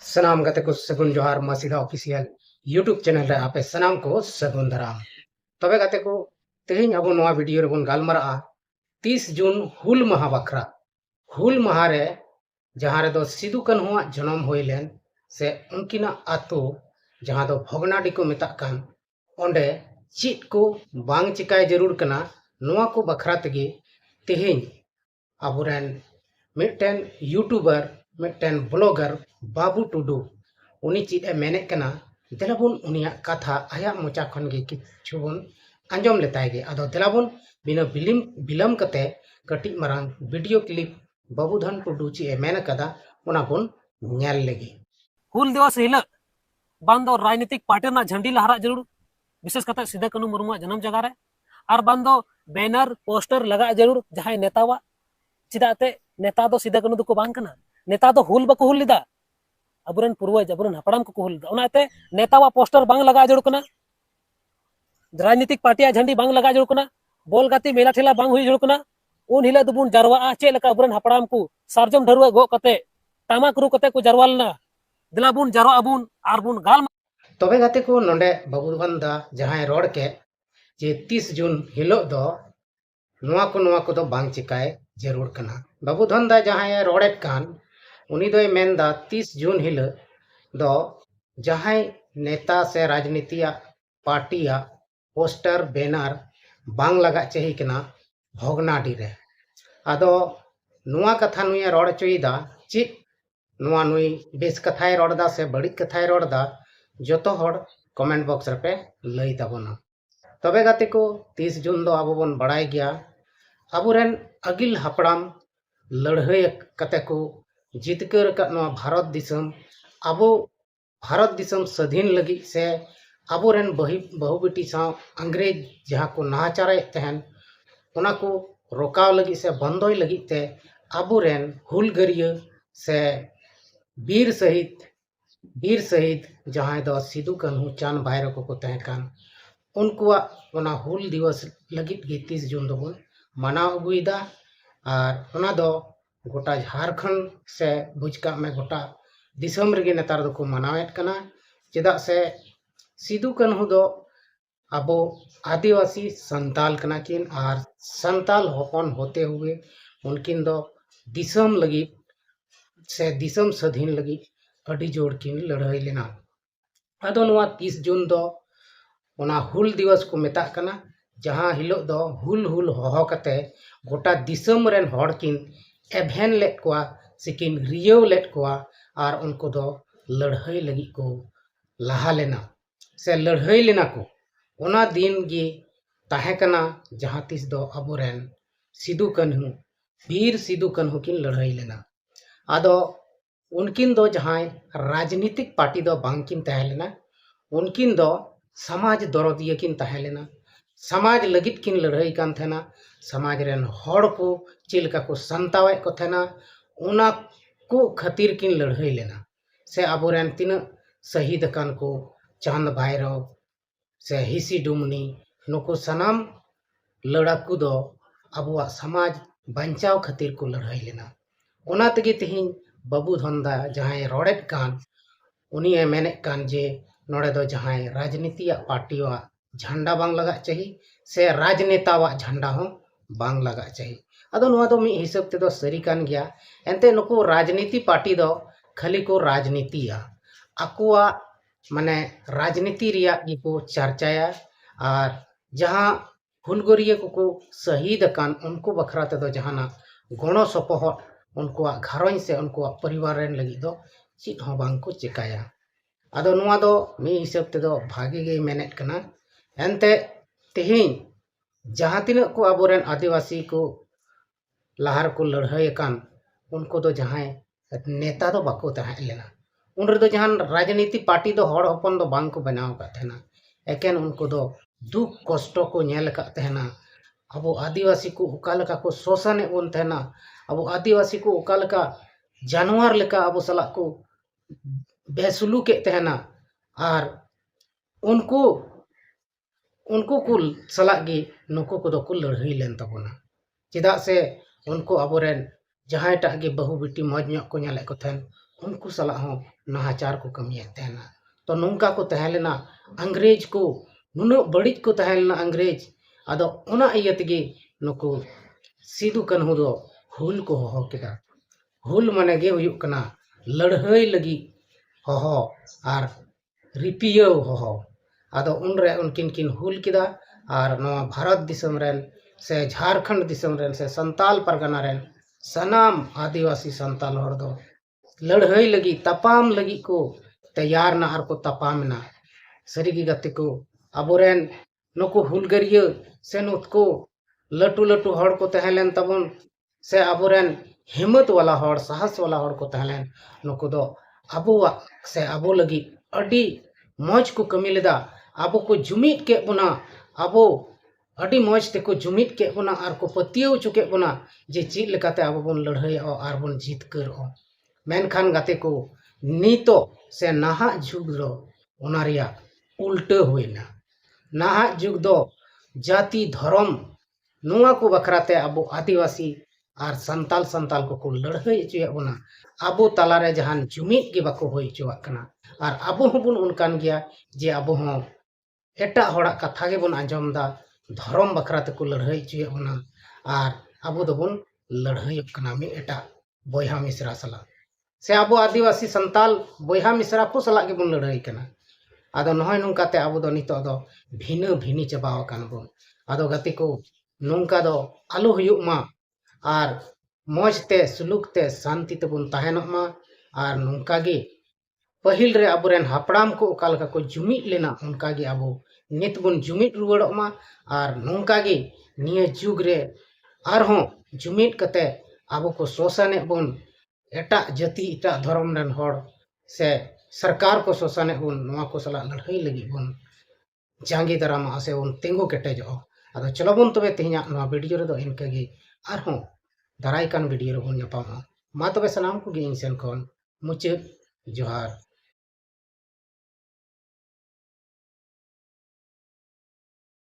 सनाम गते को सगुन जोहार मसीदा ऑफिशियल यूट्यूब चैनल रे आपे सनाम को सगुन दाराम तबे गते को तेहिं अब नवा वीडियो रे बन गालमरा 30 जून हुल माहा बखरा हुल माहा रे जहां रे दो सिदु कान्हुआ जन्म होइलेन से उनकिना आतो जहां दो भोगनाडी को मेता कान ओंडे चित को बांग चिकाय जरूर कना नवा को बखरा तगे तेहिं अबुरेन मिटन यूट्यूबर मिटन ब्लॉगर बाबू टुडू उनी चीज मेने कना देलाबुन उनिया कथा आया मोचा खन गे किछुबुन अंजम लेताय गे अदो देलाबुन बिना बिलम कते कटी मरांग वीडियो क्लिप बाबूधन टुडू ची मेन कदा उना बुन ᱧᱮᱞ लेगे हुल दिवस हिल बांदो राजनीतिक पार्टी ना झंडी लहरा जरूर विशेष कते सिदा कानू मुर्मू जन्म जगह रे और बांदो बैनर पोस्टर लगा जरूर जहां नेतावा चिदाते नेता दो सिदा कानू को बांग कना नेता दो हुल बको हुल लिदा अबुरन पूर्वज अबुरन हपड़ाम को हुल लिदा ओनाते नेतावा पोस्टर बांग लगा जरूर कना राजनीतिक पार्टी झंडी बांग लगा जरूर कना बोल गाती मेला ठेला बांग हुई जरूर कना उन हिला दुबुन जरवा चे लका अबुरन हपड़ाम को सार्जम ढरुआ गो कते टामाक रू कते को जरवालना दिलाबुन जरो अबुन आरबुन गाल तबे गाते को नोंडे बाबूधन दा जहां रोड के जे 30 जून हिलो दो नवा को दो बांग चिकाय जरूर कना बाबूधन दा जहां रोडेट कान उनी दोय मेनदा 30 जून हिल दो जहां नेता से राजनीतिया पार्टिया पोस्टर बैनर बांग लगा चाहिए कना भोगनाडी रे आदो नुआ कथा नुया रोड चोईदा चित नुआ नुई बेस कथाय रोडदा से बड़ी कथाय रोडदा जोतो होड़ कमेंट बॉक्स रे पे लई ताबोना तबे गाते को 30 जून दो आबो बन बड़ाय गया अबुरेन अगिल हपड़ाम लड़हय कते को जितकर का नुआ भारत दिसम अबो भारत दिसम स्वाधीन लगी से अबुरेन बहु बेटी साव अंग्रेज जहां को नाचारे तहन उना को रोकाव लगी से बंदोय लगी ते अबुरेन हुलगरिया से वीर शहीद जहां दो सिदु कान्हू चांद भाईरो को तहे कान उनकुआ उना हुल दिवस लगी 30 जून दो मनाव अगुईदा और उना दो गोटा झारखंड से बुझका में गोटा दिसम रेगे नेतार दो को मनावेत कना चेदा से सिदु कान्हू दो अबो आदिवासी संताल कना किन और संताल होपन होते हुए उनकिन दो दिसम लगी से दिसम स्वाधीन लगी अड़ी जोड़ किन लड़ाई लेना अदो नुआ 30 जून दो उना हुल दिवस को मेता कना जहां हिलो दो हुल होहो कते गोटा दिसम रेन होड़ किन एभेन लेट कोआ सिकिन रियो लेट कोआ और उनको दो लड़ाई लगी को लहा लेना से लड़ाई लेना को उना दिन गी ताहे कना जहां तिस दो अबोरेन सिदु कान्हू वीर सिदु कान्हू किन लड़ाई लेना आदो उनकिन दो जहां राजनीतिक पार्टी दो बांकिन तहे लेना उनकिन दो समाज दरदिया किन तहे लेना समाज लगित किन लड़ाई कान थेना समाज रेन होड़ को चिलका को संतावे को थेना उना को खातिर किन लड़ाई लेना से अबोरेन तीन शहीद कान को चांद भाईरो से हिसी डुमनी नुको सनाम लड़ाकू दो अबुआ समाज बचाव खातिर को लड़ाई लेना उना तगे तेहिं बाबूधन दा जहां रोडेट कान उनी मेने कान जे नोड़े दो जहां राजनीतिया पार्टिया झंडा बांग लगा चाहिए से राजनेतावा झंडा हो बांग लगा चाहिए अदो नुआ दो मी हिसाब ते दो सरी कान गया एंते नुको राजनीति पार्टी दो खाली को राजनीतिया अकुआ माने राजनीति रिया को चर्चाया और जहां हुलगोरिया को शहीद कान उनको बखरा ते दो जहाना गणो सपोहट उनको घरों से उनको परिवार रेन लगी दो चित हो बांग को चिकाया अदो नुआ दो मी हिसाब ते दो भागी गे मेनेट कना एंते तेहिं जहां तिना को अबोरेन आदिवासी को लहार को लड़ाई कान उनको दो जहां नेता दो बाको तहे लेना उन रे दो जहां राजनीति पार्टी दो होड़ हपन दो बांग को बनाव का थेना एकेन उनको दो दुख कष्ट को नेल का थेना अब आदिवासी को उकालका को शोषण एबन थेना अब आदिवासी को उकालका जानवर लेका अब सला को बेसुलूक तहना और उनको कुल सला गे नुको को दो को लड़ाई लेन तबोना चेदा से उनको अबोरेन जहां टागे बहु बेटी मौज को नेले को थेन उनको सलाह हो नाहाचार को कमियत तहना तो नौका को तहलेना अंग्रेज को नुनो बड़िज को तहलेना अंग्रेज आदो उना इयतगे नुको सिदु कन्हु दो हुल को हो केदा हुल माने गे हुयुक कना लड़हई लगी हो आर रिपियो हो आदो उनरे उनकिन किन हुल किदा आर नवा भारत दिसम रेन से झारखंड दिसम रेन से संताल परगना रेन सनाम आदिवासी संताल हर दो लड़हई लगी तपाम लगी को तैयार ना आर को तपाम ना सरीगी गति को अबोरेन नुको हुलगरिया से नुको लटू लटू हड़ को तहलेन तबन से अबोरेन हिम्मत वाला हड़ साहस वाला हड़ को तहलेन नुको दो अबो से अबो लगी अडी मौज को कमी लेदा अबो को जुमित के बुना अबो अडी मौज ते को जुमित के बुना आर को पतियो चुके बुना जे चीज लेकाते अबो बन लड़हई आर बन जीत कर मेनखान गाते को नीतो से नाहा जुग दो ओनारिया उल्टे हुईना नाहा जुग दो जाति धर्म नुआ को बखराते अबो आदिवासी आर संताल संताल को लड़हई चुए बना अबो तालारे जहान जुमित के बाको होई चुआ कना आर अबो हबुन उनकान गया जे अबो हो एटा होड़ा कथा के बन आंजम दा धर्म बखराते को लड़हई चुए बना आर अबो दोबन लड़हई कना में एटा बोया मिश्रा सला से अबो आदिवासी संताल बोया मिश्रा को सला के बन लड़हई कना आदो नहय नुंकाते अबो दो नितो दो भिन्न भिनी चबाव कान बन आदो गति को नुंका दो आलू हुयुक मा आर मौजते सुलुकते शांति तेबन तहनोक मा आर नुंका गे पहिल रे अबोरेन हापड़ाम को ओकालका को जुमित लेना उनका गे अबो नित बन जुमित रुवाड़ोक मा आर नुंका गे निया जुग रे आरहों जुमित कते अबो को शोषणे बन एटा जाति एटा धर्म रेन हड़ से सरकार को शोषणे बन नवा को सला लड़हई लगी बन जांगी दारामा से बन तेंगो केटेजो आदो चलो बन तबे तेहना नवा वीडियो रे दो इनके गे आरहों दाराय कान वीडियो रे बन ᱧᱟᱯᱟᱢᱟ मा तबे सनाम को गे इन सेन खन मुचाद जोहार।